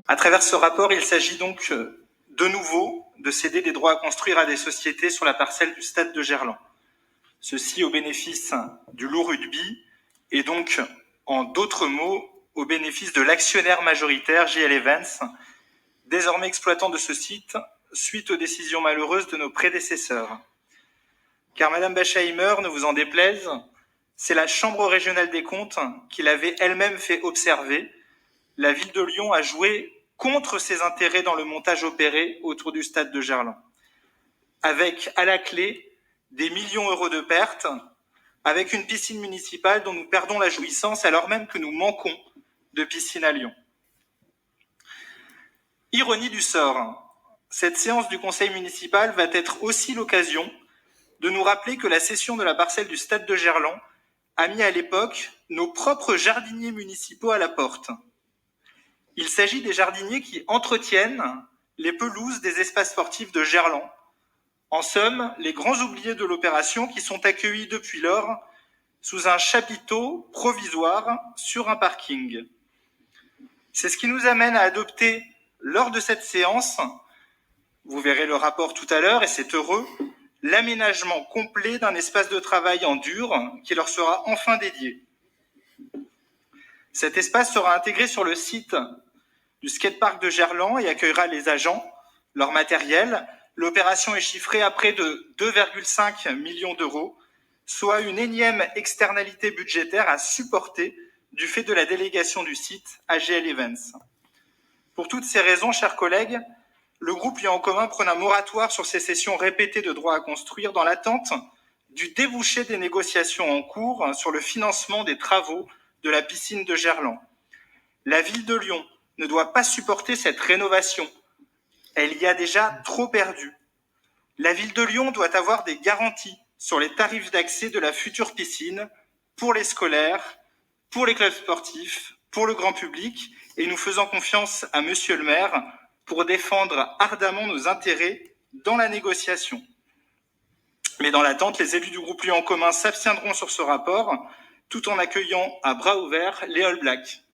À travers ce rapport, il s'agit donc de nouveau de céder des droits à construire à des sociétés sur la parcelle du stade de Gerland. Ceci au bénéfice du Loup Rugby et donc, en d'autres mots, au bénéfice de l'actionnaire majoritaire JL Evans, désormais exploitant de ce site suite aux décisions malheureuses de nos prédécesseurs. Car Madame Bachheimer, ne vous en déplaise, c'est la Chambre régionale des comptes qui l'avait elle-même fait observer. La ville de Lyon a joué contre ses intérêts dans le montage opéré autour du stade de Gerland, avec à la clé des millions d'euros de pertes, avec une piscine municipale dont nous perdons la jouissance alors même que nous manquons de piscine à Lyon. Ironie du sort, cette séance du conseil municipal va être aussi l'occasion de nous rappeler que la cession de la parcelle du stade de Gerland a mis à l'époque nos propres jardiniers municipaux à la porte. Il s'agit des jardiniers qui entretiennent les pelouses des espaces sportifs de Gerland. En somme, les grands oubliés de l'opération qui sont accueillis depuis lors sous un chapiteau provisoire sur un parking. C'est ce qui nous amène à adopter, lors de cette séance, vous verrez le rapport tout à l'heure et c'est heureux, l'aménagement complet d'un espace de travail en dur qui leur sera enfin dédié. Cet espace sera intégré sur le site du skatepark de Gerland et accueillera les agents, leur matériel. L'opération est chiffrée à près de 2,5 millions d'euros, soit une énième externalité budgétaire à supporter du fait de la délégation du site à GL Events. Pour toutes ces raisons, chers collègues, le groupe Lyon en commun prône un moratoire sur ces cessions répétées de droits à construire dans l'attente du débouché des négociations en cours sur le financement des travaux de la piscine de Gerland. La ville de Lyon ne doit pas supporter cette rénovation. Elle y a déjà trop perdu. La ville de Lyon doit avoir des garanties sur les tarifs d'accès de la future piscine pour les scolaires, pour les clubs sportifs, pour le grand public, et nous faisons confiance à Monsieur le maire pour défendre ardemment nos intérêts dans la négociation. Mais dans l'attente, les élus du groupe Lyon en commun s'abstiendront sur ce rapport, tout en accueillant à bras ouverts les All Blacks.